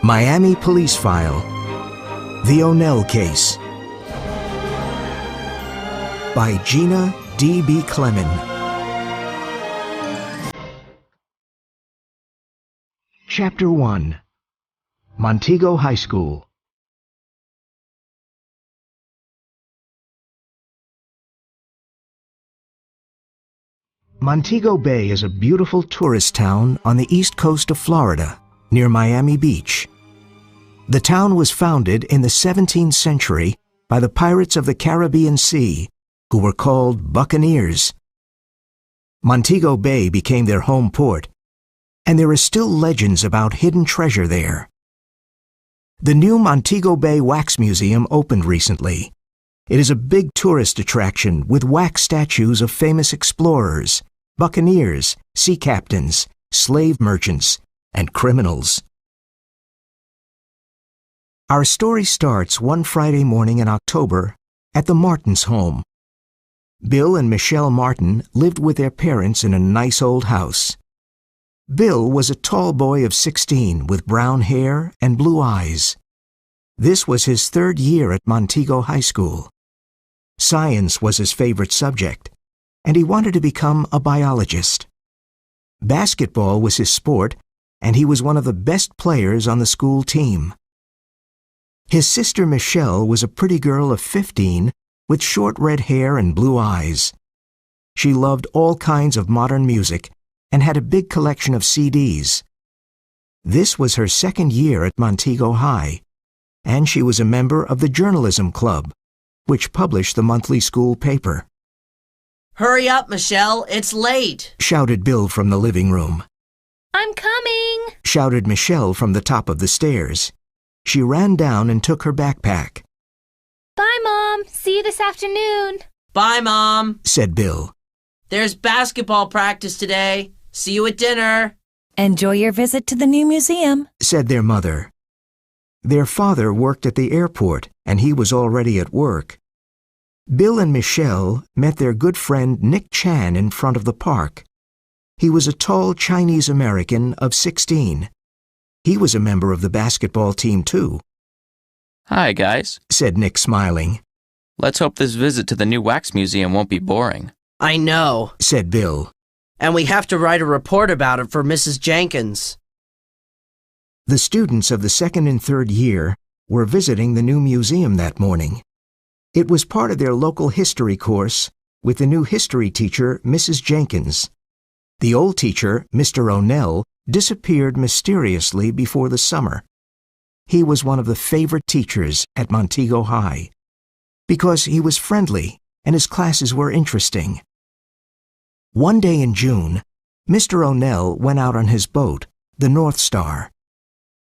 Miami Police File, The O'Neill Case, by Gina D.B. Clemen. Chapter 1. Montego High School. Montego Bay is a beautiful tourist town on the east coast of Florida, near Miami Beach. The town was founded in the 17th century by the pirates of the Caribbean Sea, who were called buccaneers. Montego Bay became their home port, and there are still legends about hidden treasure there. The new Montego Bay Wax Museum opened recently. It is a big tourist attraction with wax statues of famous explorers, buccaneers, sea captains, slave merchants, and criminals. Our story starts one Friday morning in October at the Martins' home. Bill and Michelle Martin lived with their parents in a nice old house. Bill was a tall boy of 16 with brown hair and blue eyes. This was his third year at Montego High School. Science was his favorite subject, and he wanted to become a biologist. Basketball was his sport, and he was one of the best players on the school team. His sister Michelle was a pretty girl of 15 with short red hair and blue eyes. She loved all kinds of modern music and had a big collection of CDs. This was her second year at Montego High, and she was a member of the Journalism Club, which published the monthly school paper. "Hurry up, Michelle, it's late!" shouted Bill from the living room. "I'm coming!" shouted Michelle from the top of the stairs. She ran down and took her backpack. "Bye, Mom. See you this afternoon." "Bye, Mom," said Bill. "There's basketball practice today. See you at dinner." "Enjoy your visit to the new museum," said their mother. Their father worked at the airport, and he was already at work. Bill and Michelle met their good friend Nick Chan in front of the park. He was a tall Chinese American of 16. He was a member of the basketball team, too. "Hi, guys," said Nick, smiling. "Let's hope this visit to the new wax museum won't be boring." "I know," said Bill. "and we have to write a report about it for Mrs. Jenkins." The students of the second and third year were visiting the new museum that morning. It was part of their local history course with the new history teacher, Mrs. Jenkins. The old teacher, Mr. O'Neill, disappeared mysteriously before the summer. He was one of the favorite teachers at Montego High because he was friendly and his classes were interesting. One day in June, Mr. O'Neill went out on his boat, the North Star.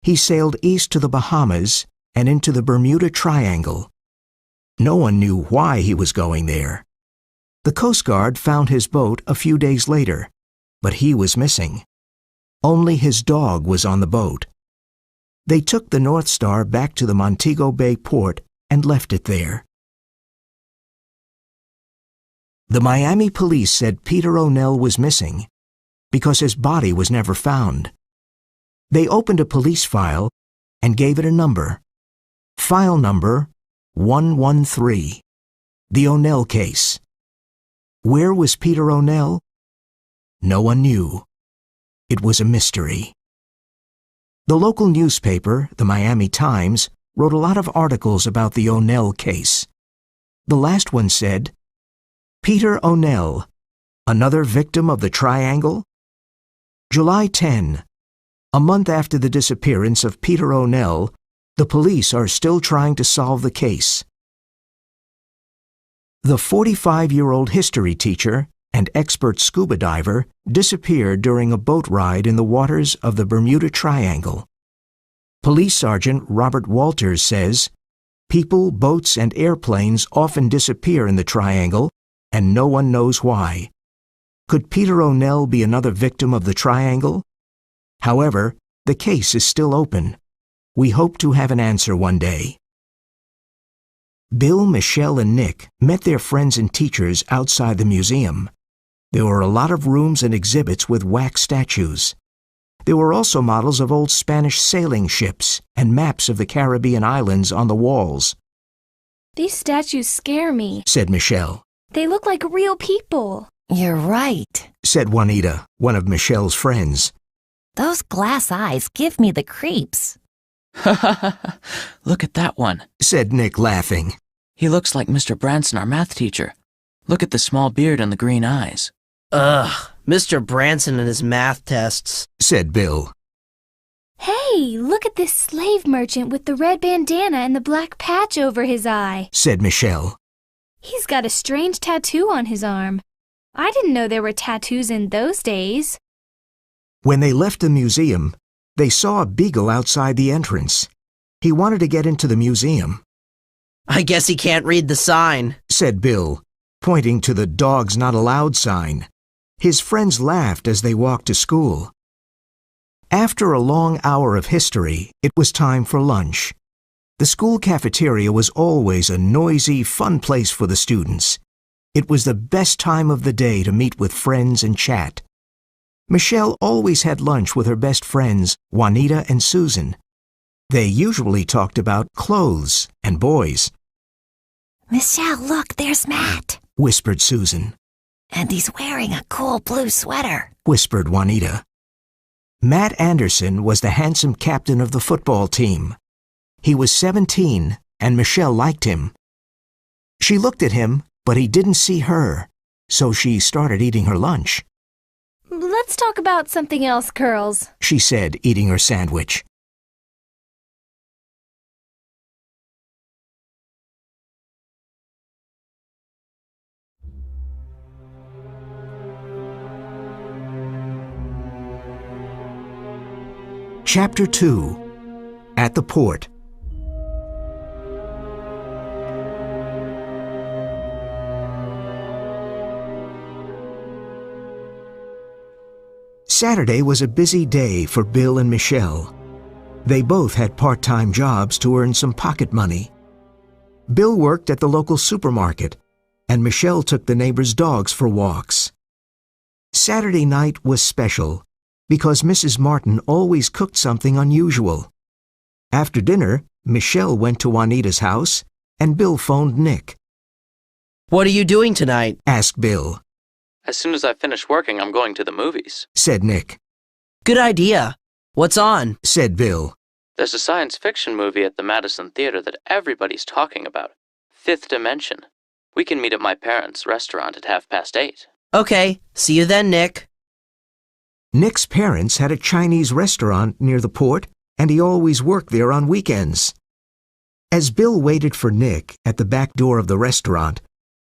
He sailed east to the Bahamas and into the Bermuda Triangle. No one knew why he was going there. The Coast Guard found his boat a few days later, but he was missing. Only his dog was on the boat. They took the North Star back to the Montego Bay port and left it there. The Miami police said Peter O'Neill was missing because his body was never found. They opened a police file and gave it a number. File number 113. The O'Neill case. Where was Peter O'Neill? No one knew. It was a mystery. The local newspaper, the Miami Times, wrote a lot of articles about the O'Neill case. The last one said, "Peter O'Neill, another victim of the Triangle?" July 10. A month after the disappearance of Peter O'Neill, the police are still trying to solve the case. The 45-year-old history teacher and expert scuba diver disappeared during a boat ride in the waters of the Bermuda Triangle. Police Sergeant Robert Walters says, "People, boats, and airplanes often disappear in the Triangle, and no one knows why. Could Peter O'Neill be another victim of the Triangle? However, the case is still open. We hope to have an answer one day." Bill, Michelle, and Nick met their friends and teachers outside the museum. There were a lot of rooms and exhibits with wax statues. There were also models of old Spanish sailing ships and maps of the Caribbean islands on the walls. These statues scare me, said Michelle. They look like real people. You're right, said Juanita, one of Michelle's friends. those glass eyes give me the creeps. Look at that one, said Nick, laughing. He looks like Mr. Branson, our math teacher. Look at the small beard and the green eyes. Ugh, Mr. Branson and his math tests, said Bill. Hey, look at this slave merchant with the red bandana and the black patch over his eye, said Michelle. He's got a strange tattoo on his arm. I didn't know there were tattoos in those days. When they left the museum, they saw a beagle outside the entrance. He wanted to get into the museum. I guess he can't read the sign, said Bill, pointing to the "Dogs Not Allowed" sign. His friends laughed as they walked to school. After a long hour of history, it was time for lunch. The school cafeteria was always a noisy, fun place for the students. It was the best time of the day to meet with friends and chat. Michelle always had lunch with her best friends, Juanita and Susan. They usually talked about clothes and boys. Michelle, look, there's Matt, whispered Susan. and he's wearing a cool blue sweater, whispered Juanita. Matt Anderson was the handsome captain of the football team. He was 17, and Michelle liked him. She looked at him, but he didn't see her, so she started eating her lunch. Let's talk about something else, Curls, she said, eating her sandwich. Chapter 2. At the Port. Saturday was a busy day for Bill and Michelle. They both had part-time jobs to earn some pocket money. Bill worked at the local supermarket, and Michelle took the neighbors' dogs for walks. Saturday night was special because Mrs. Martin always cooked something unusual. After dinner, Michelle went to Juanita's house, and Bill phoned Nick. "What are you doing tonight?" asked Bill. As soon as I finish working, I'm going to the movies, said Nick. "Good idea. What's on?" said Bill. There's a science fiction movie at the Madison Theater that everybody's talking about. Fifth Dimension. We can meet at my parents' restaurant at 8:30. Okay, see you then, Nick. Nick's parents had a Chinese restaurant near the port, and he always worked there on weekends. As Bill waited for Nick at the back door of the restaurant,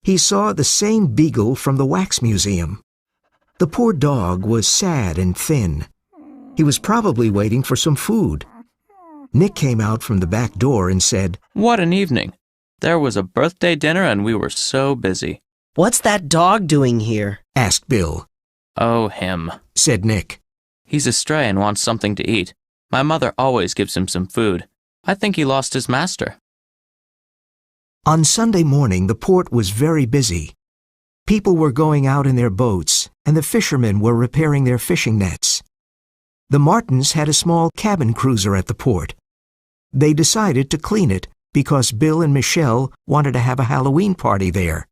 he saw the same beagle from the wax museum. The poor dog was sad and thin. He was probably waiting for some food. Nick came out from the back door and said, What an evening. There was a birthday dinner and we were so busy. "What's that dog doing here?" asked Bill. Oh, him. Said Nick. He's a stray and wants something to eat. My mother always gives him some food. I think he lost his master. On Sunday morning, the port was very busy. People were going out in their boats, and the fishermen were repairing their fishing nets. The Martins had a small cabin cruiser at the port. They decided to clean it because Bill and Michelle wanted to have a Halloween party there.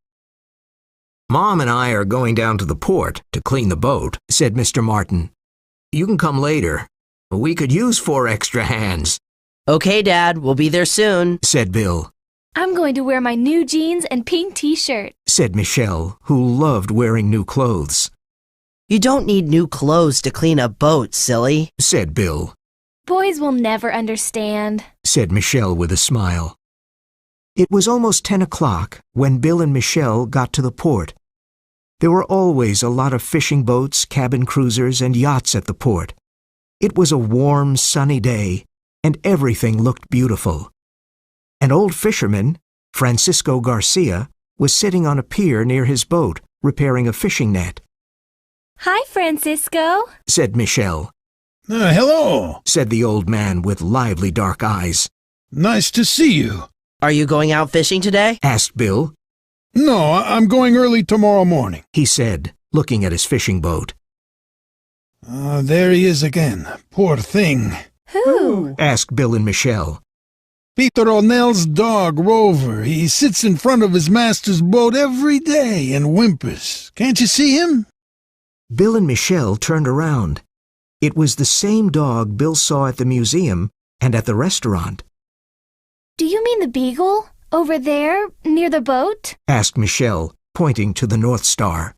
"Mom and I are going down to the port to clean the boat," said Mr. Martin. "You can come later. We could use 4 extra hands," "Okay, Dad, we'll be there soon," said Bill. I'm going to wear my new jeans and pink t-shirt, said Michelle, who loved wearing new clothes. "You don't need new clothes to clean a boat, silly," said Bill. Boys will never understand, said Michelle with a smile. It was almost 10 o'clock when Bill and Michelle got to the port. There were always a lot of fishing boats, cabin cruisers, and yachts at the port. It was a warm, sunny day, and everything looked beautiful. An old fisherman, Francisco Garcia, was sitting on a pier near his boat, repairing a fishing net. Hi, Francisco, said Michelle. Hello, said the old man with lively dark eyes. nice to see you. "Are you going out fishing today?" asked Bill. No, I'm going early tomorrow morning. He said, looking at his fishing boat. There he is again. Poor thing. Who? asked Bill and Michelle. Peter O'Neill's dog, Rover. He sits in front of his master's boat every day and whimpers. Can't you see him? Bill and Michelle turned around. It was the same dog Bill saw at the museum and at the restaurant. Do you mean the beagle? Over there, near the boat? asked Michelle, pointing to the North Star.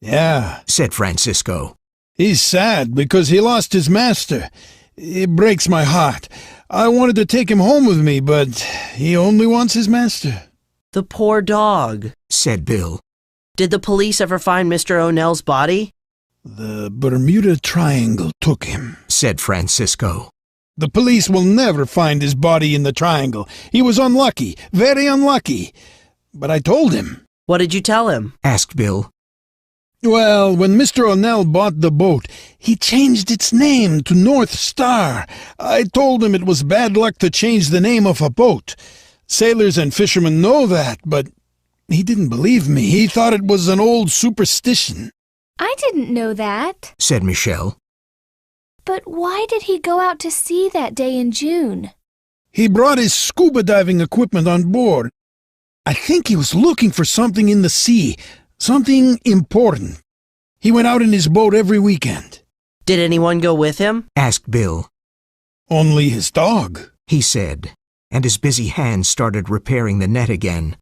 Yeah, said Francisco. he's sad because he lost his master. It breaks my heart. I wanted to take him home with me, but he only wants his master. The poor dog, said Bill. Did the police ever find Mr. O'Neill's body? The Bermuda Triangle took him, said Francisco. The police will never find his body in the triangle. He was unlucky, very unlucky. But I told him. What did you tell him? asked Bill. Well, when Mr. O'Neill bought the boat, he changed its name to North Star. I told him it was bad luck to change the name of a boat. Sailors and fishermen know that, but he didn't believe me. He thought it was an old superstition. I didn't know that. said Michelle. But why did he go out to sea that day in June? He brought his scuba diving equipment on board. I think he was looking for something in the sea, something important. He went out in his boat every weekend. Did anyone go with him? asked Bill. Only his dog, he said, and his busy hands started repairing the net again.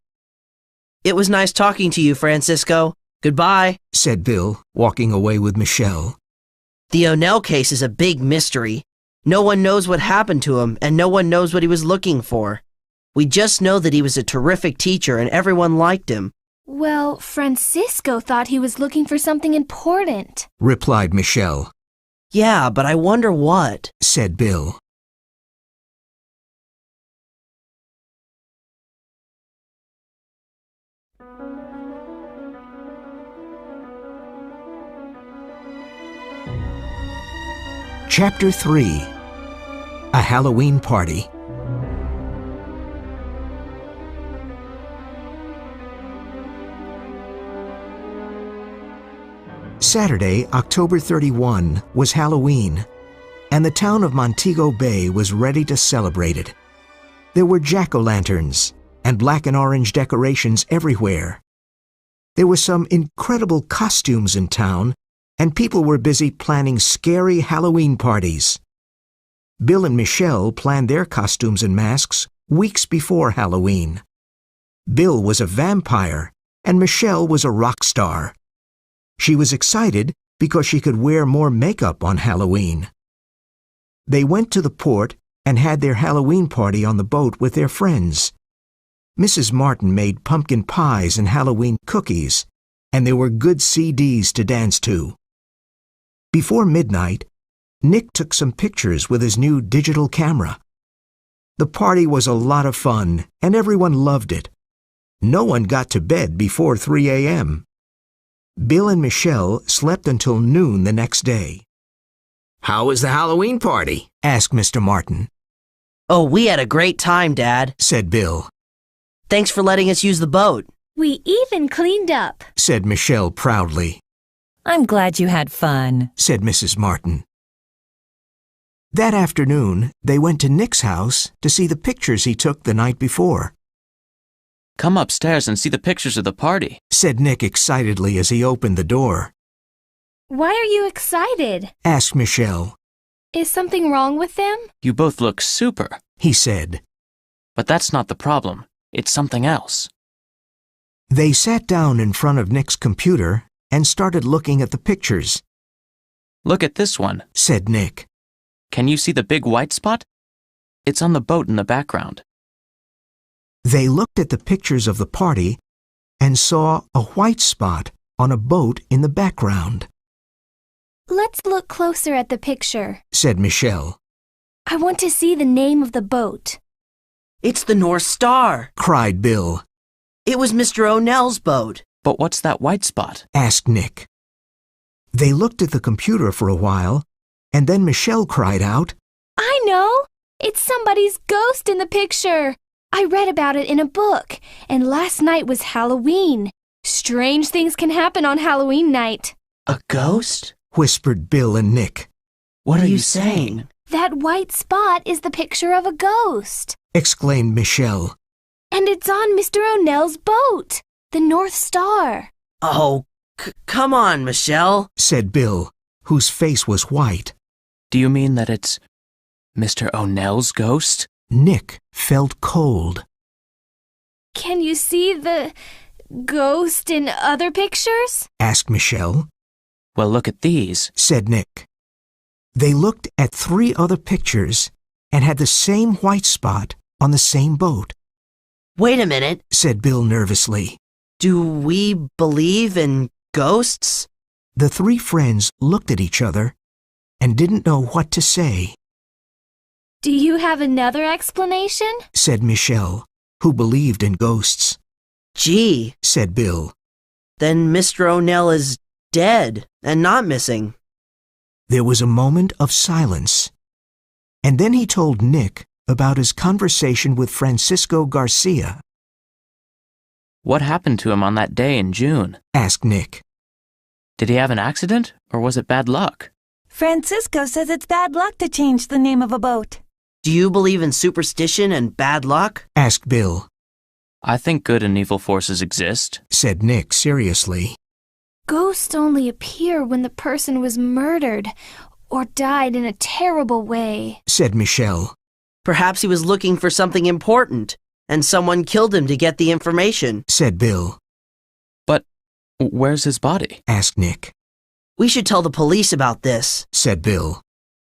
It was nice talking to you, Francisco. Goodbye, said Bill, walking away with Michelle. The O'Neill case is a big mystery. No one knows what happened to him, and no one knows what he was looking for. We just know that he was a terrific teacher and everyone liked him. Well, Francisco thought he was looking for something important, replied Michelle. Yeah, but I wonder what, said Bill. Chapter 3. A Halloween Party. Saturday, October 31, was Halloween, and the town of Montego Bay was ready to celebrate it. There were jack-o'-lanterns and black and orange decorations everywhere. There were some incredible costumes in town, and people were busy planning scary Halloween parties. Bill and Michelle planned their costumes and masks weeks before Halloween. Bill was a vampire, and Michelle was a rock star. She was excited because she could wear more makeup on Halloween. They went to the port and had their Halloween party on the boat with their friends. Mrs. Martin made pumpkin pies and Halloween cookies, and there were good CDs to dance to. Before midnight, Nick took some pictures with his new digital camera. The party was a lot of fun, and everyone loved it. No one got to bed before 3 a.m. Bill and Michelle slept until noon the next day. "How was the Halloween party?" asked Mr. Martin. Oh, we had a great time, Dad, said Bill. Thanks for letting us use the boat. We even cleaned up, said Michelle proudly. I'm glad you had fun, said Mrs. Martin. That afternoon, they went to Nick's house to see the pictures he took the night before. Come upstairs and see the pictures of the party, said Nick excitedly as he opened the door. Why are you excited? Asked Michelle. Is something wrong with them? You both look super, he said. But that's not the problem. It's something else. They sat down in front of Nick's computer and started looking at the pictures. Look at this one, said Nick. Can you see the big white spot? It's on the boat in the background. They looked at the pictures of the party and saw a white spot on a boat in the background. Let's look closer at the picture, said Michelle. I want to see the name of the boat. It's the North Star, cried Bill. It was Mr. O'Neill's boat. But what's that white spot? asked Nick. They looked at the computer for a while, and then Michelle cried out, I know! It's somebody's ghost in the picture! I read about it in a book, and last night was Halloween. Strange things can happen on Halloween night. A ghost? whispered Bill and Nick. What are you saying? That white spot is the picture of a ghost. Exclaimed Michelle. And it's on Mr. O'Nell's boat, the North Star. Oh, come on, Michelle, said Bill, whose face was white. Do you mean that it's Mr. O'Nell's ghost? Nick felt cold. Can you see the ghost in other pictures? Asked Michelle. Well, look at these, said Nick. They looked at 3 other pictures and had the same white spot on the same boat. Wait a minute, said Bill nervously. Do we believe in ghosts? The 3 friends looked at each other and didn't know what to say. Do you have another explanation? Said Michelle, who believed in ghosts. Gee, said Bill. Then Mr. O'Nell is dead and not missing. There was a moment of silence, and then he told Nick about his conversation with Francisco Garcia. What happened to him on that day in June? Asked Nick. Did he have an accident, or was it bad luck? Francisco says it's bad luck to change the name of a boat. Do you believe in superstition and bad luck? Asked Bill. I think good and evil forces exist, said Nick seriously. Ghosts only appear when the person was murdered or died in a terrible way, said Michelle. Perhaps he was looking for something important, and someone killed him to get the information, said Bill. But where's his body? Asked Nick. We should tell the police about this, said Bill.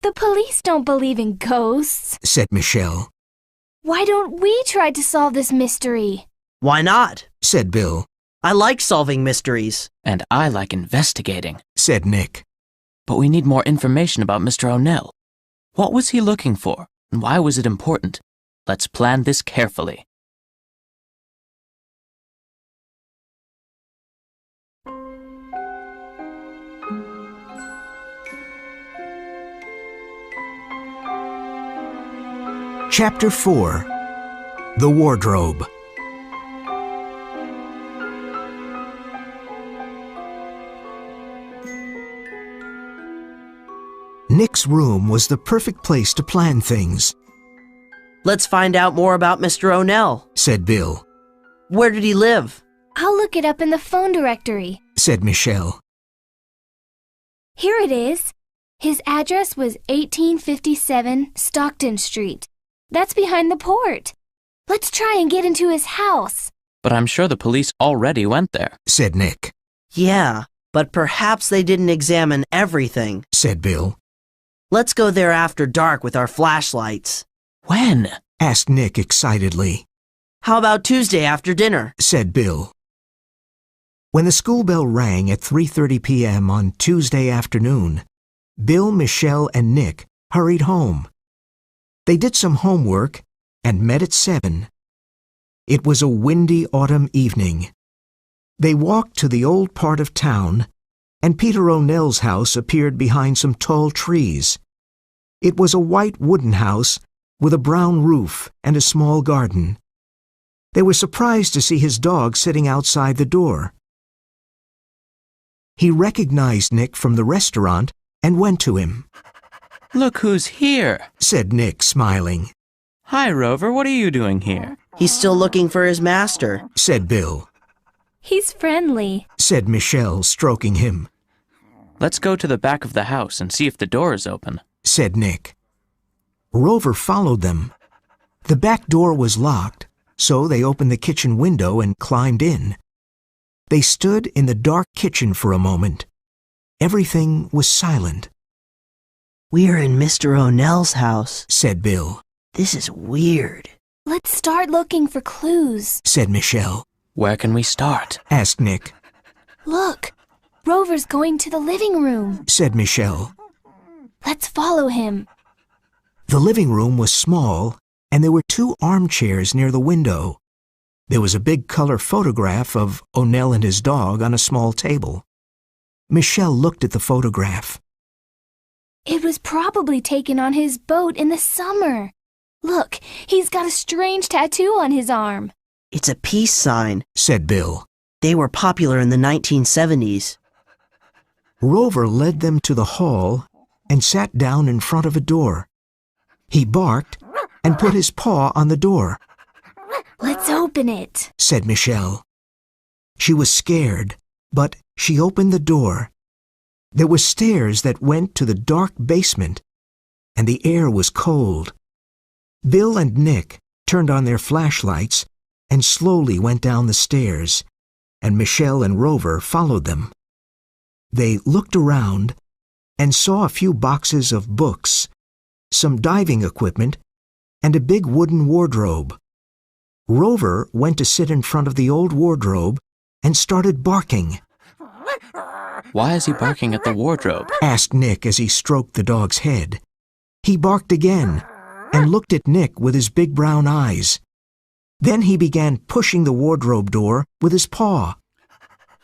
The police don't believe in ghosts, said Michelle. Why don't we try to solve this mystery? Why not? Said Bill. I like solving mysteries. And I like investigating, said Nick. But we need more information about Mr. O'Nell. What was he looking for, and why was it important? Let's plan this carefully. Chapter 4. The Wardrobe. Nick's room was the perfect place to plan things. Let's find out more about Mr. O'Nell, said Bill. Where did he live? I'll look it up in the phone directory, said Michelle. Here it is. His address was 1857 Stockton Street. That's behind the port. Let's try and get into his house. But I'm sure the police already went there, said Nick. Yeah, but perhaps they didn't examine everything, said Bill. Let's go there after dark with our flashlights. When? Asked Nick excitedly. How about Tuesday after dinner? Said Bill. When the school bell rang at 3:30 p.m. on Tuesday afternoon, Bill, Michelle, and Nick hurried home. They did some homework and met at 7. It was a windy autumn evening. They walked to the old part of town, and Peter O'Nell's house appeared behind some tall trees. It was a white wooden house with a brown roof and a small garden. They were surprised to see his dog sitting outside the door. He recognized Nick from the restaurant and went to him. Look who's here, said Nick, smiling. Hi, Rover, what are you doing here? He's still looking for his master, said Bill. He's friendly, said Michelle, stroking him. Let's go to the back of the house and see if the door is open, said Nick. Rover followed them. The back door was locked, so they opened the kitchen window and climbed in. They stood in the dark kitchen for a moment. Everything was silent. We're in Mr. O'Nell's house, said Bill. This is weird. Let's start looking for clues, said Michelle. Where can we start? Asked Nick. Look, Rover's going to the living room, said Michelle. Let's follow him. The living room was small, and there were 2 armchairs near the window. There was a big color photograph of O'Nell and his dog on a small table. Michelle looked at the photograph. It was probably taken on his boat in the summer. Look, he's got a strange tattoo on his arm. It's a peace sign, said Bill. They were popular in the 1970s. Rover led them to the hall and sat down in front of a door. He barked and put his paw on the door. Let's open it, said Michelle. She was scared, but she opened the door. There were stairs that went to the dark basement, and the air was cold. Bill and Nick turned on their flashlights and slowly went down the stairs, and Michelle and Rover followed them. They looked around and saw a few boxes of books, some diving equipment, and a big wooden wardrobe. Rover went to sit in front of the old wardrobe and started barking. Why is he barking at the wardrobe? Asked Nick as he stroked the dog's head. He barked again and looked at Nick with his big brown eyes. Then he began pushing the wardrobe door with his paw.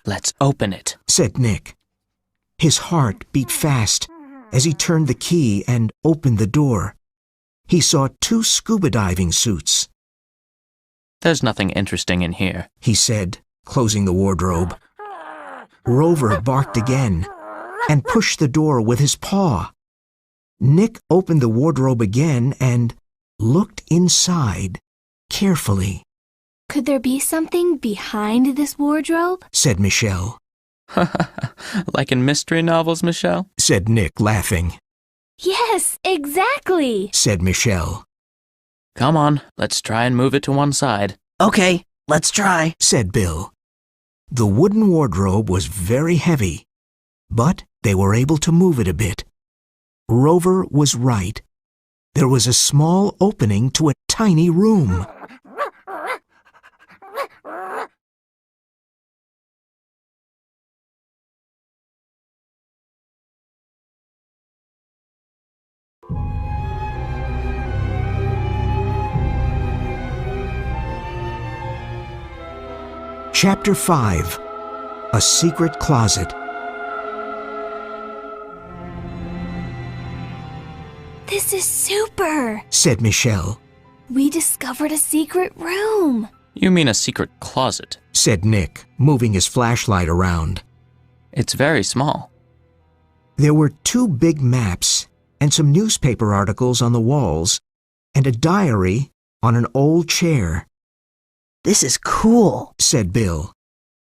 Let's open it, said Nick. His heart beat fast as he turned the key and opened the door. He saw 2 scuba diving suits. There's nothing interesting in here, he said, closing the wardrobe. Rover barked again and pushed the door with his paw. Nick opened the wardrobe again and looked inside carefully. Could there be something behind this wardrobe? Said Michelle. Like in mystery novels, Michelle? Said Nick, laughing. Yes, exactly, said Michelle. Come on, let's try and move it to one side. Okay, let's try, said Bill. The wooden wardrobe was very heavy, but they were able to move it a bit. Rover was right. There was a small opening to a tiny room. Chapter 5. A Secret Closet. This is super, said Michelle. We discovered a secret room. You mean a secret closet, said Nick, moving his flashlight around. It's very small. There were 2 big maps and some newspaper articles on the walls and a diary on an old chair. This is cool, said Bill.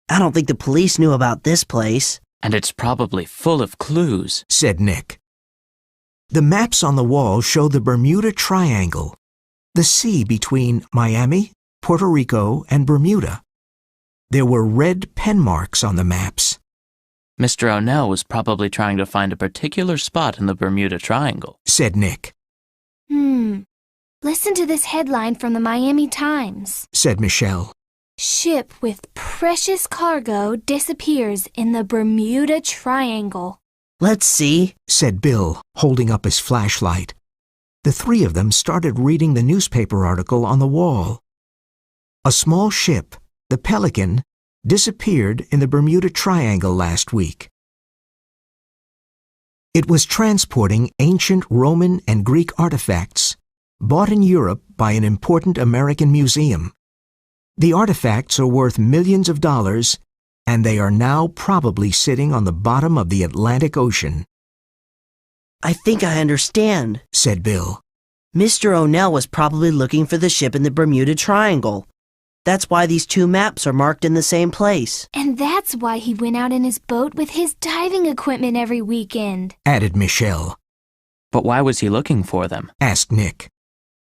I don't think the police knew about this place. And it's probably full of clues, said Nick. The maps on the wall show the Bermuda Triangle, the sea between Miami, Puerto Rico, and Bermuda. There were red pen marks on the maps. Mr. O'Neill was probably trying to find a particular spot in the Bermuda Triangle, said Nick. Listen to this headline from the Miami Times, said Michelle. Ship with precious cargo disappears in the Bermuda Triangle. Let's see, said Bill, holding up his flashlight. The 3 of them started reading the newspaper article on the wall. A small ship, the Pelican, disappeared in the Bermuda Triangle last week. It was transporting ancient Roman and Greek artifacts bought in Europe by an important American museum. The artifacts are worth millions of dollars, and they are now probably sitting on the bottom of the Atlantic Ocean. I think I understand, said Bill. Mr. O'Neill was probably looking for the ship in the Bermuda Triangle. That's why these 2 maps are marked in the same place. And that's why he went out in his boat with his diving equipment every weekend, added Michelle. But why was he looking for them? Asked Nick.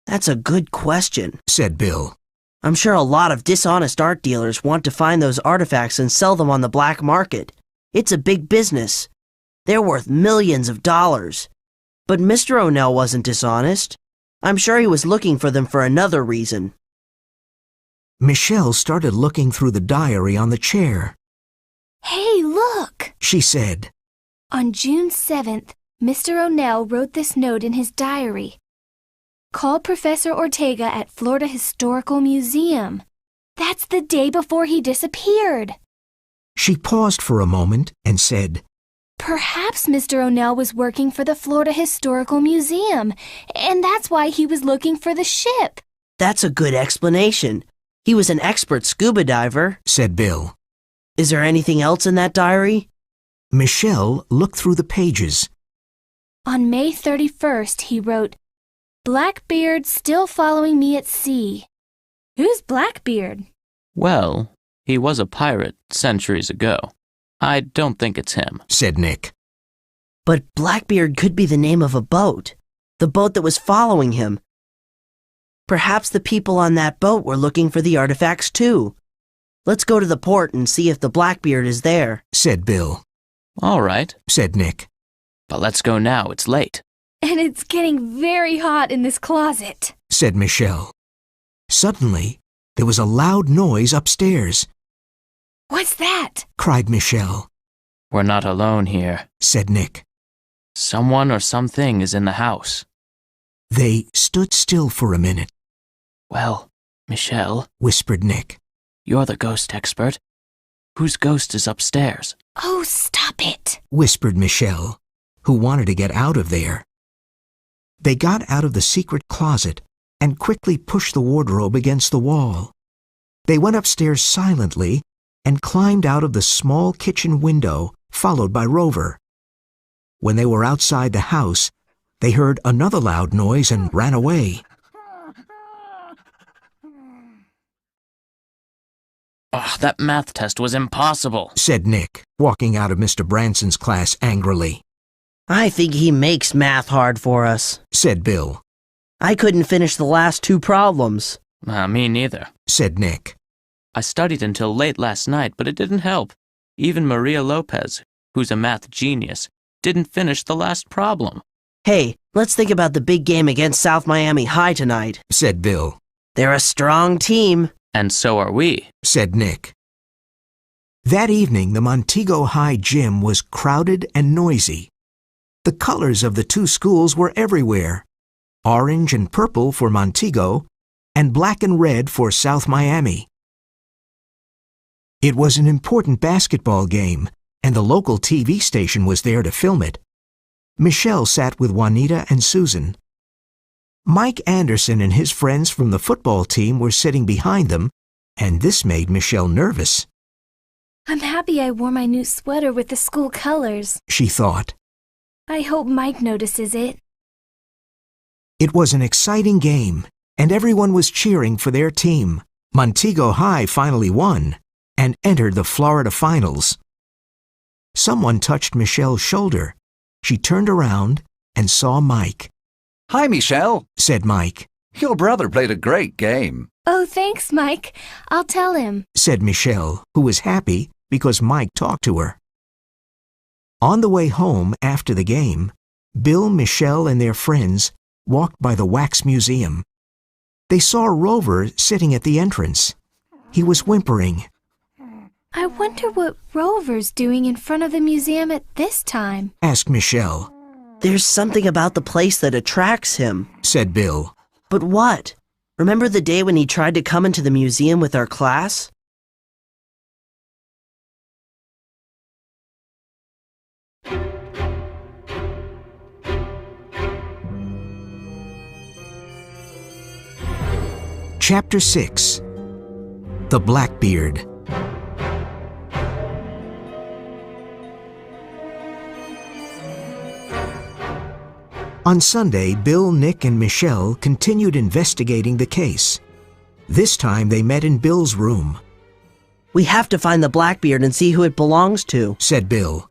That's a good question, said Bill. I'm sure a lot of dishonest art dealers want to find those artifacts and sell them on the black market. It's a big business. They're worth millions of dollars. But Mr. O'Neill wasn't dishonest. I'm sure he was looking for them for another reason. Michelle started looking through the diary on the chair. Hey, look, she said. On June 7th, Mr. O'Neill wrote this note in his diary. Call Professor Ortega at Florida Historical Museum. That's the day before he disappeared. She paused for a moment and said, Perhaps Mr. O'Neill was working for the Florida Historical Museum, and that's why he was looking for the ship. That's a good explanation. He was an expert scuba diver, said Bill. Is there anything else in that diary? Michelle looked through the pages. On May 31st, he wrote, "Blackbeard still following me at sea." Who's Blackbeard? Well, he was a pirate centuries ago. I don't think it's him, said Nick. But Blackbeard could be the name of a boat. The boat that was following him. Perhaps the people on that boat were looking for the artifacts too. Let's go to the port and see if the Blackbeard is there, said Bill. All right, said Nick. But let's go now, it's late. And it's getting very hot in this closet, said Michelle. Suddenly, there was a loud noise upstairs. What's that? cried Michelle. We're not alone here, said Nick. Someone or something is in the house. They stood still for a minute. Well, Michelle, whispered Nick. You're the ghost expert. Whose ghost is upstairs? Oh, stop it, whispered Michelle, who wanted to get out of there. They got out of the secret closet and quickly pushed the wardrobe against the wall. They went upstairs silently and climbed out of the small kitchen window, followed by Rover. When they were outside the house, they heard another loud noise and ran away. Oh, that math test was impossible, said Nick, walking out of Mr. Branson's class angrily. I think he makes math hard for us, said Bill. I couldn't finish the last two problems. Me neither, said Nick. I studied until late last night, but it didn't help. Even Maria Lopez, who's a math genius, didn't finish the last problem. Hey, let's think about the big game against South Miami High tonight, said Bill. They're a strong team. And so are we, said Nick. That evening, the Montego High gym was crowded and noisy. The colors of the two schools were everywhere. Orange and purple for Montego, and black and red for South Miami. It was an important basketball game, and the local TV station was there to film it. Michelle sat with Juanita and Susan. Mike Anderson and his friends from the football team were sitting behind them, and this made Michelle nervous. I'm happy I wore my new sweater with the school colors, she thought. I hope Mike notices it. It was an exciting game, and everyone was cheering for their team. Montego High finally won and entered the Florida finals. Someone touched Michelle's shoulder. She turned around and saw Mike. Hi, Michelle, said Mike. Your brother played a great game. Oh, thanks, Mike. I'll tell him, said Michelle, who was happy because Mike talked to her. On the way home after the game, Bill, Michelle, and their friends walked by the Wax Museum. They saw Rover sitting at the entrance. He was whimpering. I wonder what Rover's doing in front of the museum at this time, asked Michelle. There's something about the place that attracts him, said Bill. But what? Remember the day when he tried to come into the museum with our class? Chapter 6. The Blackbeard. On Sunday, Bill, Nick, and Michelle continued investigating the case. This time they met in Bill's room. We have to find the Blackbeard and see who it belongs to, said Bill.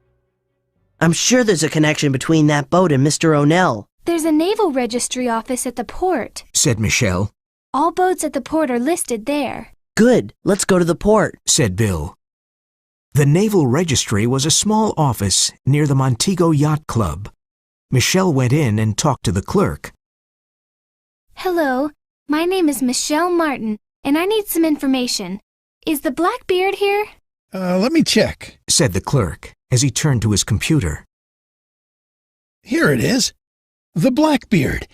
I'm sure there's a connection between that boat and Mr. O'Neill. There's a naval registry office at the port, said Michelle. All boats at the port are listed there. Good, let's go to the port, said Bill. The Naval Registry was a small office near the Montego Yacht Club. Michelle went in and talked to the clerk. Hello, my name is Michelle Martin, and I need some information. Is the Blackbeard here? Let me check, said the clerk as he turned to his computer. Here it is. The Blackbeard.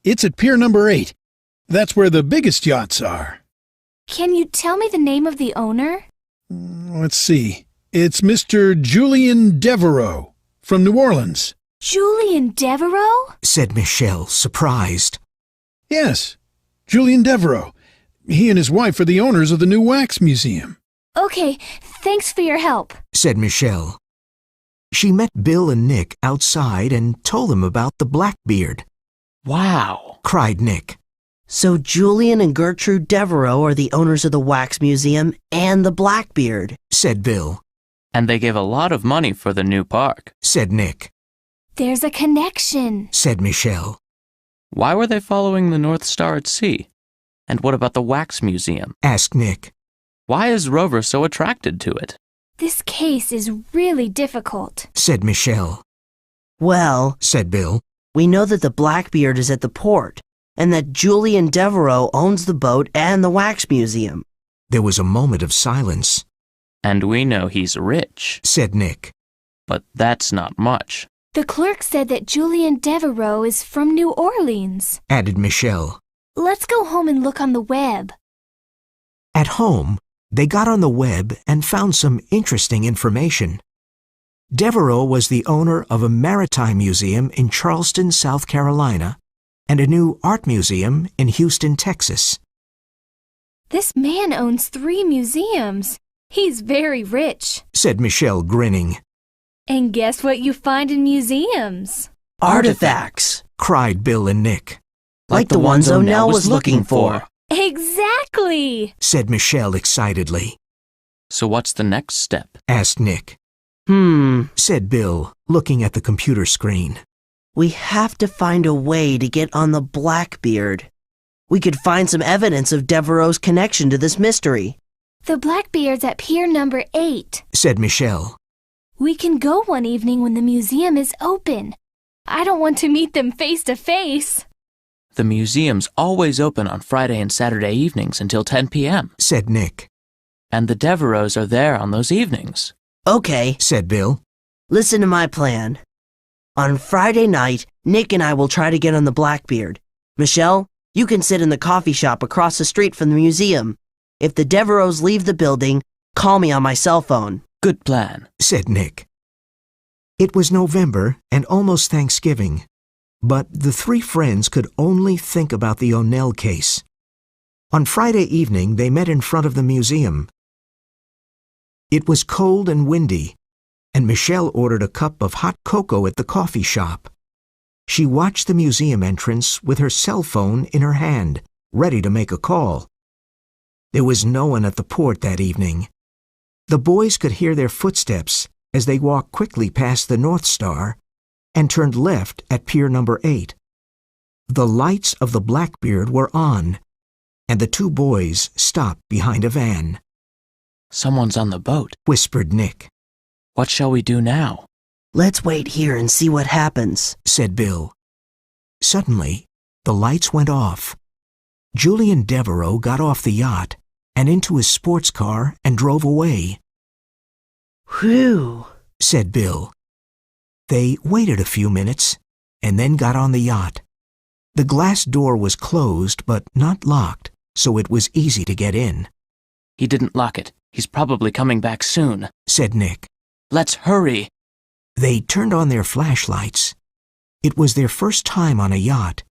It's at Pier number 8. That's where the biggest yachts are. Can you tell me the name of the owner? Let's see. It's Mr. Julian Devereaux from New Orleans. Julian Devereaux? Said Michelle, surprised. Yes, Julian Devereaux. He and his wife are the owners of the new Wax Museum. Okay, thanks for your help, said Michelle. She met Bill and Nick outside and told them about the Blackbeard. Wow! Cried Nick. So Julian and Gertrude Devereaux are the owners of the Wax Museum and the Blackbeard, Said Bill. And they gave a lot of money for the new park. Said Nick. There's a connection. Said Michelle. Why were they following the North Star at sea? And what about the Wax Museum? Asked Nick. Why is Rover so attracted to it? This case is really difficult. Said Michelle. Well, Said Bill. we know that the Blackbeard is at the port, and that Julian Devereaux owns the boat and the Wax Museum. There was a moment of silence. And we know he's rich. Said Nick. But that's not much. The clerk said that Julian Devereaux is from New Orleans. Added Michelle. Let's go home and look on the web. At home, they got on the web and found some interesting information. Devereaux was the owner of a maritime museum in Charleston, South Carolina, and a new art museum in Houston, Texas. This man owns 3 museums. He's very rich. Said Michelle, grinning. And guess what you find in museums? Artifacts! Cried Bill and Nick. Like the ones O'Neill was looking for. Exactly! Said Michelle excitedly. So what's the next step? Asked Nick. Said Bill, looking at the computer screen. We have to find a way to get on the Blackbeard. We could find some evidence of Devereaux's connection to this mystery. The Blackbeard's at pier number 8. Said Michelle. We can go one evening when the museum is open. I don't want to meet them face to face. The museum's always open on Friday and Saturday evenings until 10 p.m. Said Nick. And the Devereaux are there on those evenings. Okay, Said Bill. listen to my plan. On Friday night, Nick and I will try to get on the Blackbeard. Michelle, you can sit in the coffee shop across the street from the museum. If the Devereaux leave the building, call me on my cell phone. Good plan. Said Nick. It was November and almost Thanksgiving, but the 3 friends could only think about the O'Neill case. On Friday evening, they met in front of the museum. It was cold and windy, and Michelle ordered a cup of hot cocoa at the coffee shop. She watched the museum entrance with her cell phone in her hand, ready to make a call. There was no one at the port that evening. The boys could hear their footsteps as they walked quickly past the North Star and turned left at pier number 8. The lights of the Blackbeard were on, and the 2 boys stopped behind a van. Someone's on the boat. Whispered Nick. What shall we do now? Let's wait here and see what happens. Said Bill. Suddenly, the lights went off. Julian Devereaux got off the yacht and into his sports car and drove away. Whew, Said Bill. They waited a few minutes and then got on the yacht. The glass door was closed but not locked, so it was easy to get in. He didn't lock it. He's probably coming back soon. Said Nick. Let's hurry. They turned on their flashlights. It was their first time on a yacht.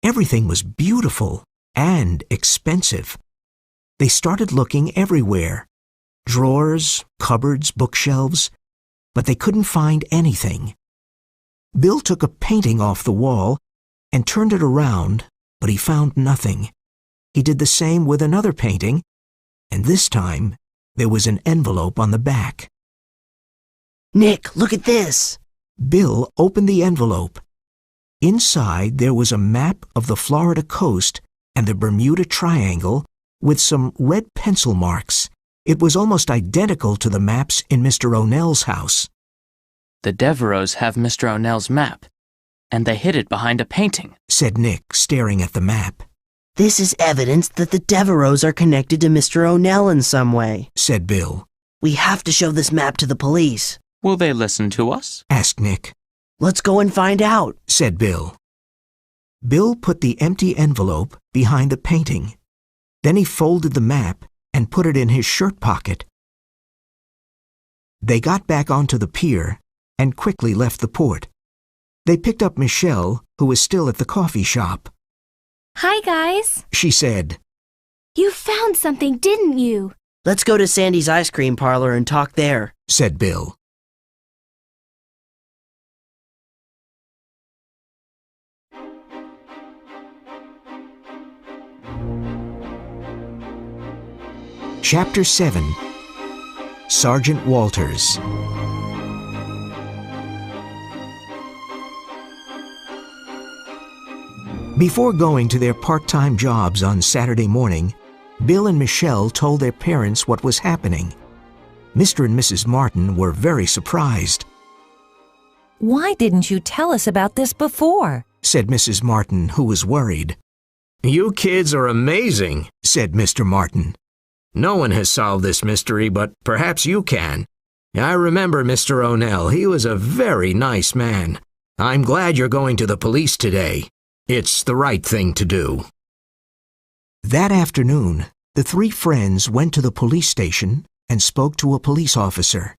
Everything was beautiful and expensive. They started looking everywhere. Drawers, cupboards, bookshelves, but they couldn't find anything. Bill took a painting off the wall and turned it around, but he found nothing. He did the same with another painting, and this time there was an envelope on the back. Nick, look at this. Bill opened the envelope. Inside there was a map of the Florida coast and the Bermuda Triangle with some red pencil marks. It was almost identical to the maps in Mr. O'Nell's house. The Devereaux have Mr. O'Nell's map, and they hid it behind a painting. Said Nick, staring at the map. This is evidence that the Devereaux are connected to Mr. O'Neill in some way. Said Bill. We have to show this map to the police. Will they listen to us? Asked Nick. Let's go and find out. Said Bill. Bill put the empty envelope behind the painting. Then he folded the map and put it in his shirt pocket. They got back onto the pier and quickly left the port. They picked up Michelle, who was still at the coffee shop. Hi, guys. She said, You found something, didn't you? Let's go to Sandy's ice cream parlor and talk there. Said Bill. Chapter 7. Sergeant Walters. Before going to their part-time jobs on Saturday morning, Bill and Michelle told their parents what was happening. Mr. and Mrs. Martin were very surprised. Why didn't you tell us about this before? Said Mrs. Martin, who was worried. You kids are amazing, said Mr. Martin. No one has solved this mystery, but perhaps you can. I remember Mr. O'Neill. He was a very nice man. I'm glad you're going to the police today. It's the right thing to do. That afternoon, the three friends went to the police station and spoke to a police officer.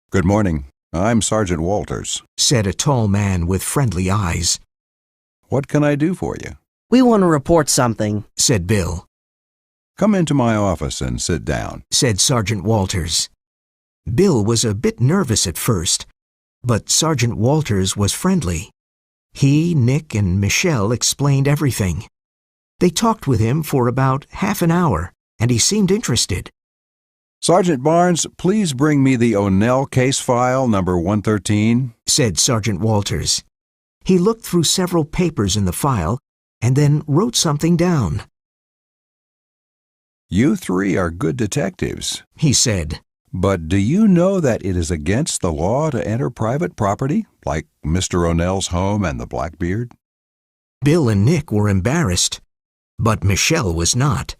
Good morning. I'm Sergeant Walters, said a tall man with friendly eyes. What can I do for you? We want to report something, said Bill. Come into my office and sit down, said Sergeant Walters. Bill was a bit nervous at first, but Sergeant Walters was friendly. He, Nick, and Michelle explained everything. They talked with him for about half an hour, and he seemed interested. Sergeant Barnes, please bring me the O'Neill case file number 113, said Sergeant Walters. He looked through several papers in the file and then wrote something down. You three are good detectives, he said. But do you know that it is against the law to enter private property, like Mr. O'Neill's home and the Blackbeard? Bill and Nick were embarrassed, but Michelle was not.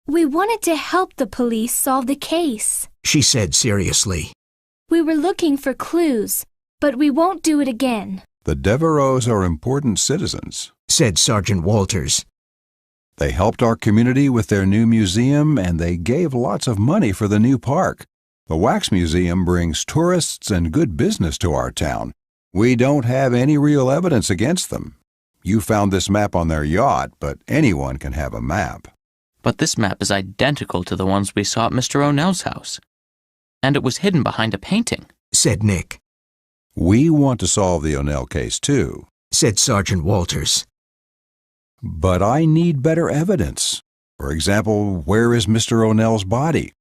We wanted to help the police solve the case, she said seriously. We were looking for clues, but we won't do it again. The Devereaux are important citizens, said Sergeant Walters. They helped our community with their new museum, and they gave lots of money for the new park. The Wax Museum brings tourists and good business to our town. We don't have any real evidence against them. You found this map on their yacht, but anyone can have a map. But this map is identical to the ones we saw at Mr. O'Neill's house. And it was hidden behind a painting, said Nick. We want to solve the O'Neill case, too, said Sergeant Walters. But I need better evidence. For example, where is Mr. O'Neill's body?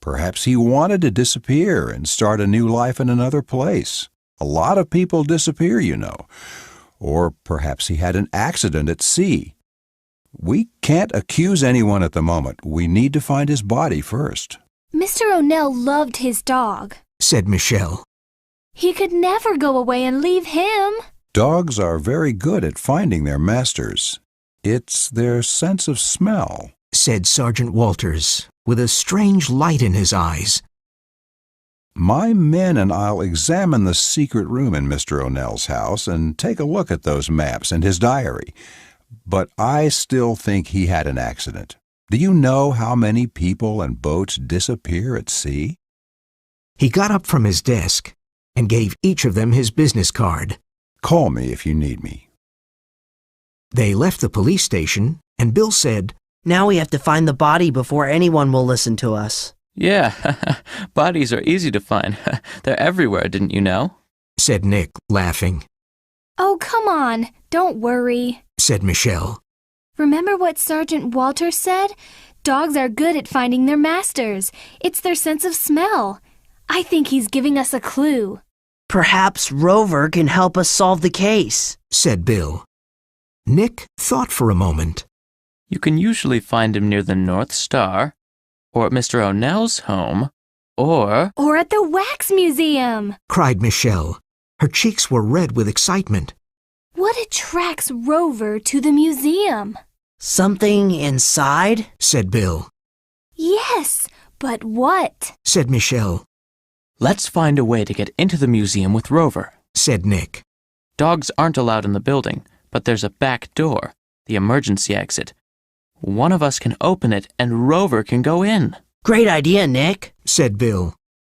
Perhaps he wanted to disappear and start a new life in another place. A lot of people disappear, you know. Or perhaps he had an accident at sea. We can't accuse anyone at the moment. We need to find his body first. Mr. O'Neill loved his dog, said Michelle. He could never go away and leave him. Dogs are very good at finding their masters. It's their sense of smell, said Sergeant Walters, with a strange light in his eyes. My men and I'll examine the secret room in Mr. O'Neill's house and take a look at those maps and his diary. But I still think he had an accident. Do you know how many people and boats disappear at sea? He got up from his desk and gave each of them his business card. Call me if you need me. They left the police station, and Bill said, Now we have to find the body before anyone will listen to us. Yeah, bodies are easy to find. They're everywhere, didn't you know? Said Nick, laughing. Oh, come on, don't worry, said Michelle. Remember what Sergeant Walters said? Dogs are good at finding their masters. It's their sense of smell. I think he's giving us a clue. Perhaps Rover can help us solve the case, said Bill. Nick thought for a moment. You can usually find him near the North Star, or at Mr. O'Neill's home, or at the Wax Museum, cried Michelle. Her cheeks were red with excitement. What attracts Rover to the museum? Something inside, said Bill. Yes, but what? Said Michelle. Let's find a way to get into the museum with Rover, said Nick. Dogs aren't allowed in the building, but there's a back door, the emergency exit. One of us can open it and Rover can go in. Great idea, Nick, said Bill.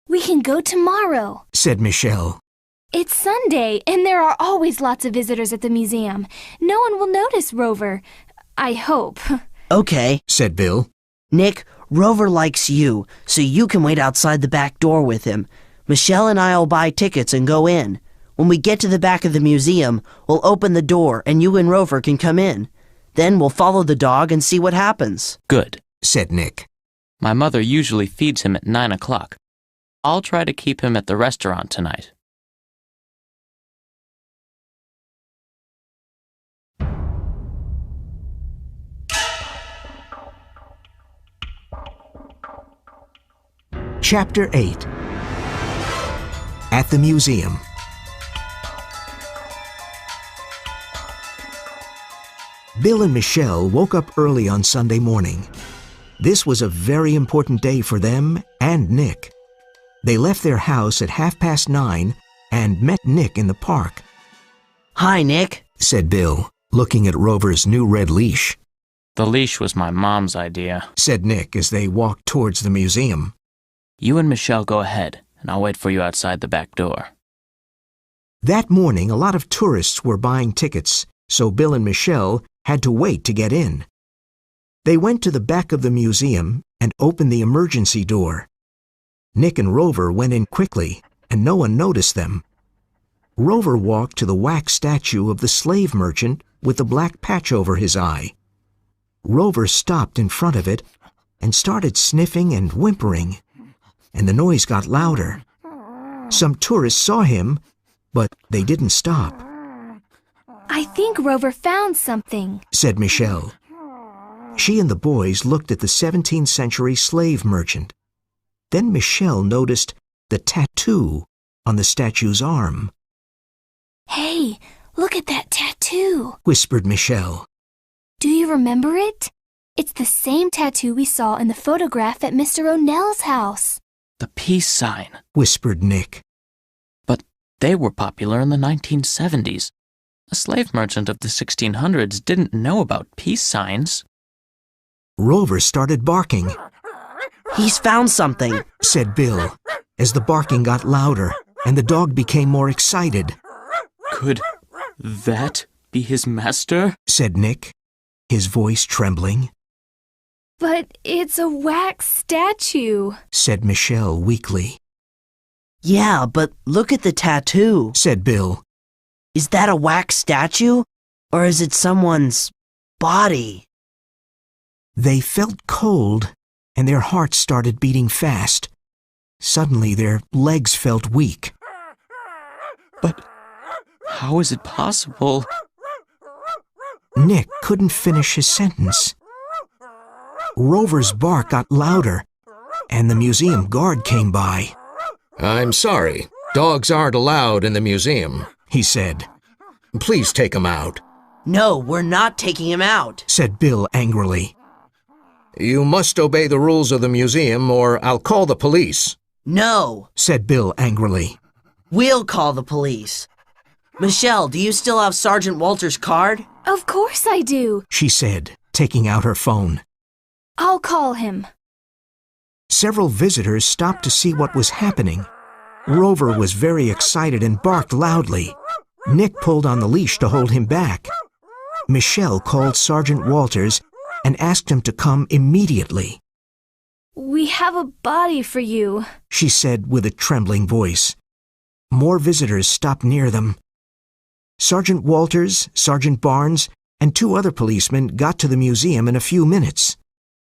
We can go tomorrow, said Michelle. It's Sunday, and there are always lots of visitors at the museum. No one will notice Rover. I hope. Okay, said Bill. Nick, Rover likes you, so you can wait outside the back door with him. Michelle and I'll buy tickets and go in. When we get to the back of the museum, we'll open the door and you and Rover can come in. Then we'll follow the dog and see what happens. Good, said Nick. My mother usually feeds him at 9 o'clock. I'll try to keep him at the restaurant tonight. Chapter 8. At the Museum. Bill and Michelle woke up early on Sunday morning. This was a very important day for them and Nick. They left their house at 9:30 and met Nick in the park. Hi, Nick, said Bill, looking at Rover's new red leash. The leash was my mom's idea, said Nick as they walked towards the museum. You and Michelle go ahead, and I'll wait for you outside the back door. That morning, a lot of tourists were buying tickets, so Bill and Michelle had to wait to get in. They went to the back of the museum and opened the emergency door. Nick and Rover went in quickly, and no one noticed them. Rover walked to the wax statue of the slave merchant with the black patch over his eye. Rover stopped in front of it and started sniffing and whimpering, and the noise got louder. Some tourists saw him, but they didn't stop. I think Rover found something, said Michelle. She and the boys looked at the 17th century slave merchant. Then Michelle noticed the tattoo on the statue's arm. Hey, look at that tattoo, whispered Michelle. Do you remember it? It's the same tattoo we saw in the photograph at Mr. O'Nell's house. The peace sign, whispered Nick. But they were popular in the 1970s. A slave merchant of the 1600s didn't know about peace signs. Rover started barking. He's found something, said Bill, as the barking got louder and the dog became more excited. Could that be his master? said Nick, his voice trembling. But it's a wax statue, said Michelle weakly. Yeah, but look at the tattoo, said Bill. Is that a wax statue, or is it someone's body? They felt cold, and their hearts started beating fast. Suddenly, their legs felt weak. But how is it possible? Nick couldn't finish his sentence. Rover's bark got louder, and the museum guard came by. I'm sorry. Dogs aren't allowed in the museum, he said. Please take him out. No, we're not taking him out, said Bill angrily. You must obey the rules of the museum or I'll call the police. No, said Bill angrily. We'll call the police. Michelle, do you still have Sergeant Walter's card? Of course I do, she said, taking out her phone. I'll call him. Several visitors stopped to see what was happening. Rover was very excited and barked loudly. Nick pulled on the leash to hold him back. Michelle called Sergeant Walters and asked him to come immediately. We have a body for you, she said with a trembling voice. More visitors stopped near them. Sergeant Walters, Sergeant Barnes, and 2 other policemen got to the museum in a few minutes.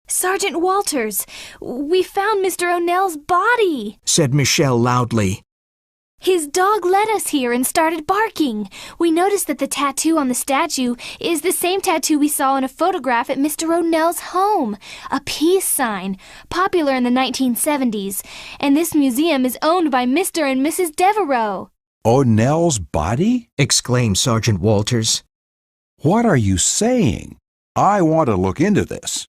Sergeant Walters, we found Mr. O'Nell's body, said Michelle loudly. His dog led us here and started barking. We noticed that the tattoo on the statue is the same tattoo we saw in a photograph at Mr. O'Nell's home, a peace sign, popular in the 1970s, and this museum is owned by Mr. and Mrs. Devereaux. O'Nell's body? Exclaimed Sergeant Walters. What are you saying? I want to look into this.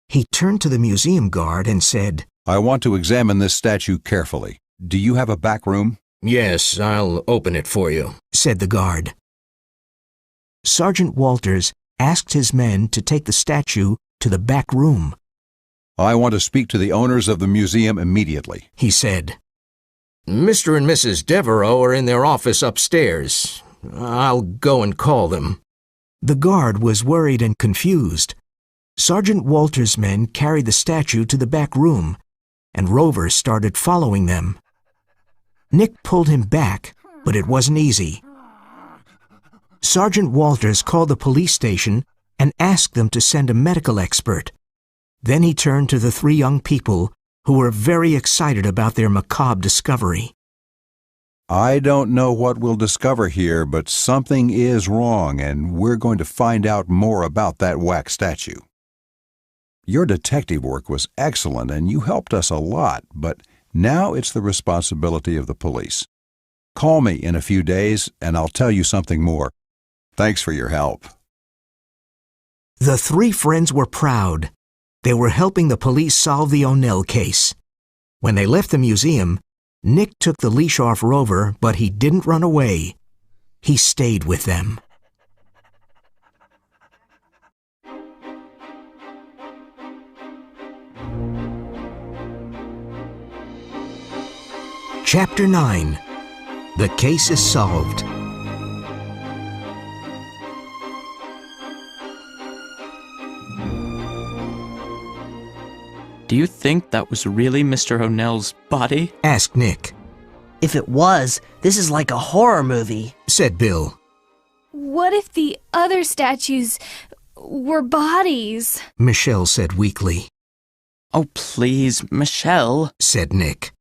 He turned to the museum guard and said, I want to examine this statue carefully. Do you have a back room? Yes, I'll open it for you, said the guard. Sergeant Walters asked his men to take the statue to the back room. I want to speak to the owners of the museum immediately, he said. Mr. and Mrs. Devereaux are in their office upstairs. I'll go and call them. The guard was worried and confused. Sergeant Walters' men carried the statue to the back room, and Rover started following them. Nick pulled him back, but it wasn't easy. Sergeant Walters called the police station and asked them to send a medical expert. Then he turned to the three young people who were very excited about their macabre discovery. I don't know what we'll discover here, but something is wrong, and we're going to find out more about that wax statue. Your detective work was excellent, and you helped us a lot, but now it's the responsibility of the police. Call me in a few days, and I'll tell you something more. Thanks for your help. The three friends were proud. They were helping the police solve the O'Neill case. When they left the museum, Nick took the leash off Rover, but he didn't run away. He stayed with them. Chapter 9. The case is solved. Do you think that was really Mr. O'Nell's body? Asked Nick. If it was, this is like a horror movie, said Bill. What if the other statues were bodies? Michelle said weakly. Oh, please, Michelle, said Nick.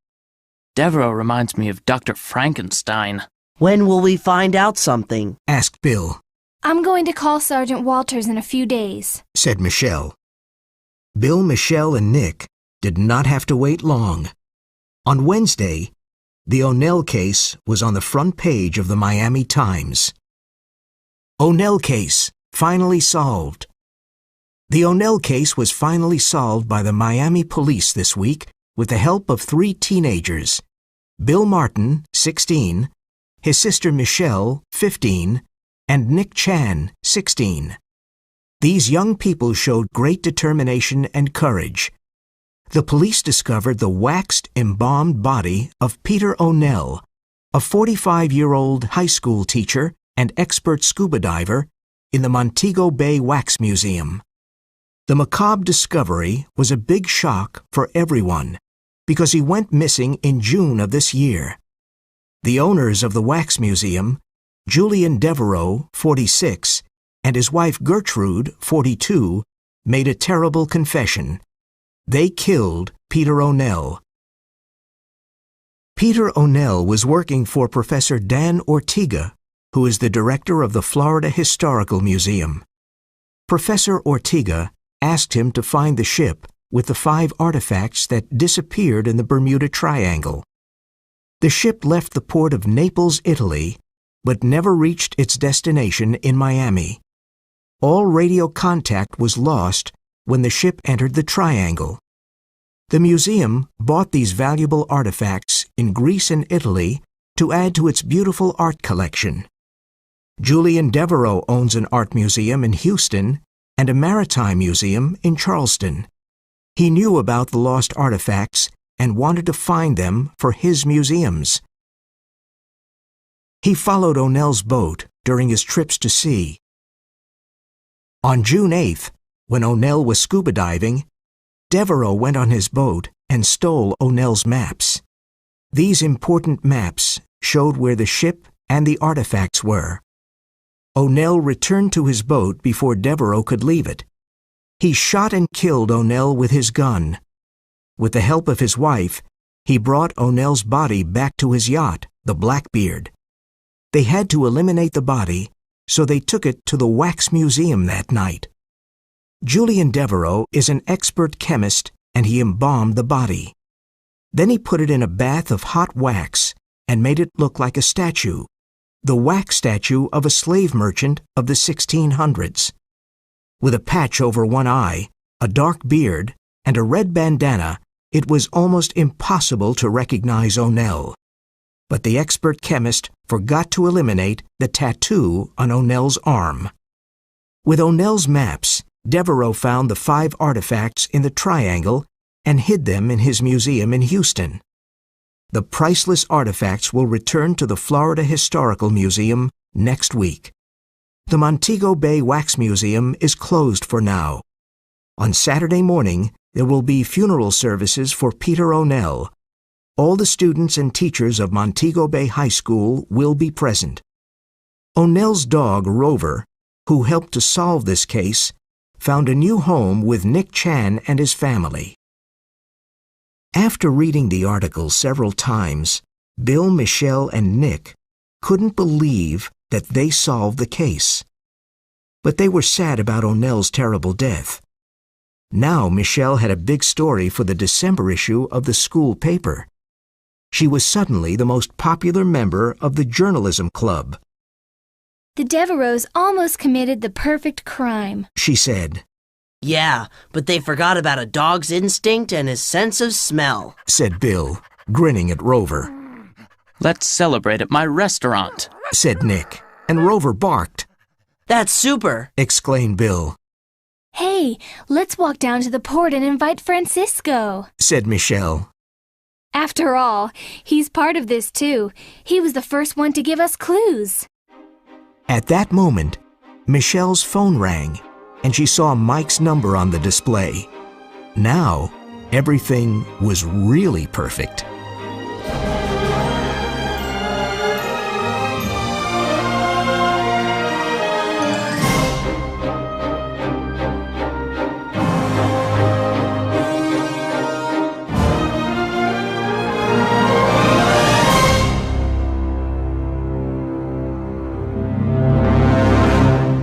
Devereaux reminds me of Dr. Frankenstein. When will we find out something? Asked Bill. I'm going to call Sergeant Walters in a few days, said Michelle. Bill, Michelle, and Nick did not have to wait long. On Wednesday, the O'Neill case was on the front page of the Miami Times. O'Neill case finally solved. The O'Neill case was finally solved by the Miami police this week with the help of three teenagers, Bill Martin, 16, his sister Michelle, 15, and Nick Chan, 16. These young people showed great determination and courage. The police discovered the waxed, embalmed body of Peter O'Neill, a 45-year-old high school teacher and expert scuba diver, in the Montego Bay Wax Museum. The macabre discovery was a big shock for everyone because he went missing in June of this year. The owners of the Wax Museum, Julian Devereaux, 46, and his wife Gertrude, 42, made a terrible confession. They killed Peter O'Neill. Peter O'Neill was working for Professor Dan Ortega, who is the director of the Florida Historical Museum. Professor Ortega asked him to find the ship with the 5 artifacts that disappeared in the Bermuda Triangle. The ship left the port of Naples, Italy, but never reached its destination in Miami. All radio contact was lost when the ship entered the Triangle. The museum bought these valuable artifacts in Greece and Italy to add to its beautiful art collection. Julian Devereaux owns an art museum in Houston and a maritime museum in Charleston. He knew about the lost artifacts and wanted to find them for his museums. He followed O'Nell's boat during his trips to sea. On June 8th, when O'Neill was scuba diving, Devereaux went on his boat and stole O'Nell's maps. These important maps showed where the ship and the artifacts were. O'Neill returned to his boat before Devereaux could leave it. He shot and killed O'Neill with his gun. With the help of his wife, he brought O'Nell's body back to his yacht, the Blackbeard. They had to eliminate the body, so they took it to the Wax Museum that night. Julian Devereaux is an expert chemist, and he embalmed the body. Then he put it in a bath of hot wax and made it look like a statue, the wax statue of a slave merchant of the 1600s. With a patch over one eye, a dark beard, and a red bandana, it was almost impossible to recognize O'Neill. But the expert chemist forgot to eliminate the tattoo on O'Nell's arm. With O'Nell's maps, Devereaux found the 5 artifacts in the Triangle and hid them in his museum in Houston. The priceless artifacts will return to the Florida Historical Museum next week. The Montego Bay Wax Museum is closed for now. On Saturday morning, there will be funeral services for Peter O'Neill. All the students and teachers of Montego Bay High School will be present. O'Nell's dog, Rover, who helped to solve this case, found a new home with Nick Chan and his family. After reading the article several times, Bill, Michelle, and Nick couldn't believe that they solved the case. But they were sad about O'Nell's terrible death. Now Michelle had a big story for the December issue of the school paper. She was suddenly the most popular member of the journalism club. The Devereaux almost committed the perfect crime, she said. Yeah, but they forgot about a dog's instinct and his sense of smell, said Bill, grinning at Rover. Let's celebrate at my restaurant, said Nick, and Rover barked. That's super, exclaimed Bill. Hey, let's walk down to the port and invite Francisco, said Michelle. After all, he's part of this too. He was the first one to give us clues. At that moment, Michelle's phone rang, and she saw Mike's number on the display. Now, everything was really perfect.